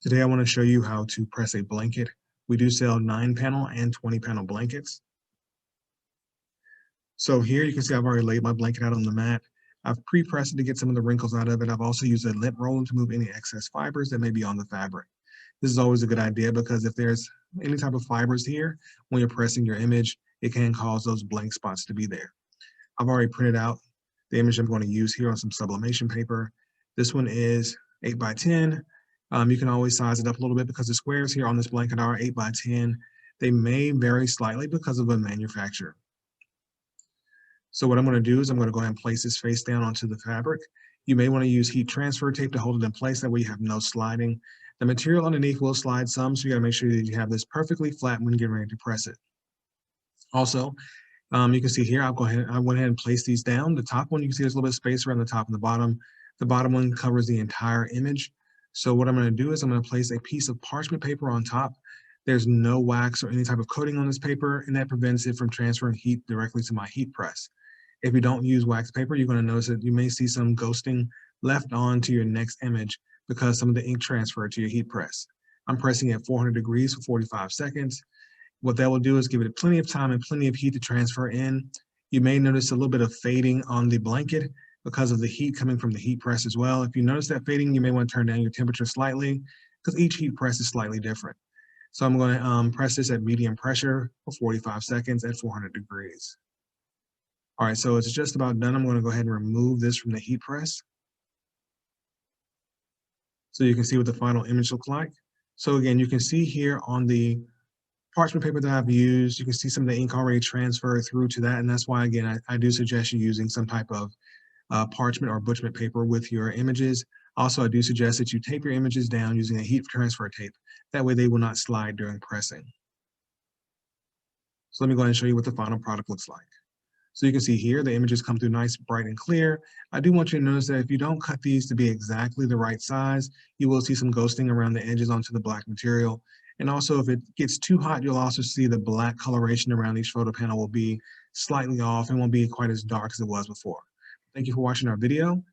Today I want to show you how to press a blanket. We do sell 9-panel and 20-panel blankets. So here you can see I've already laid my blanket out on the mat. I've pre-pressed it to get some of the wrinkles out of it. I've also used a lint roller to move any excess fibers that may be on the fabric. This is always a good idea because if there's any type of fibers here, when you're pressing your image, it can cause those blank spots to be there. I've already printed out the image I'm going to use here on some sublimation paper. This one is 8 by 10. You can always size it up a little bit because the squares here on this blanket are 8 by 10. They may vary slightly because of the manufacturer. So what I'm going to do is I'm going to go ahead and place this face down onto the fabric. You may want to use heat transfer tape to hold it in place. That way you have no sliding. The material underneath will slide some, so you got to make sure that you have this perfectly flat when getting ready to press it. Also, you can see here, I went ahead and placed these down. The top one, you can see there's a little bit of space around the top and the bottom. The bottom one covers the entire image. So what I'm going to do is I'm going to place a piece of parchment paper on top. There's no wax or any type of coating on this paper, and that prevents it from transferring heat directly to my heat press. If you don't use wax paper, you're going to notice that you may see some ghosting left on to your next image because some of the ink transferred to your heat press. I'm pressing at 400 degrees for 45 seconds. What that will do is give it plenty of time and plenty of heat to transfer in. You may notice a little bit of fading on the blanket because of the heat coming from the heat press as well. If you notice that fading, you may want to turn down your temperature slightly because each heat press is slightly different. So I'm going to press this at medium pressure for 45 seconds at 400 degrees. All right, so it's just about done. I'm going to go ahead and remove this from the heat press so you can see what the final image looks like. So again, you can see here on the parchment paper that I've used, you can see some of the ink already transferred through to that, and that's why, again, I do suggest you using some type of parchment or butchment paper with your images. Also, I do suggest that you tape your images down using a heat transfer tape. That way they will not slide during pressing. So let me go ahead and show you what the final product looks like. So you can see here, the images come through nice, bright, and clear. I do want you to notice that if you don't cut these to be exactly the right size, you will see some ghosting around the edges onto the black material. And also, if it gets too hot, you'll also see the black coloration around each photo panel will be slightly off and won't be quite as dark as it was before. Thank you for watching our video.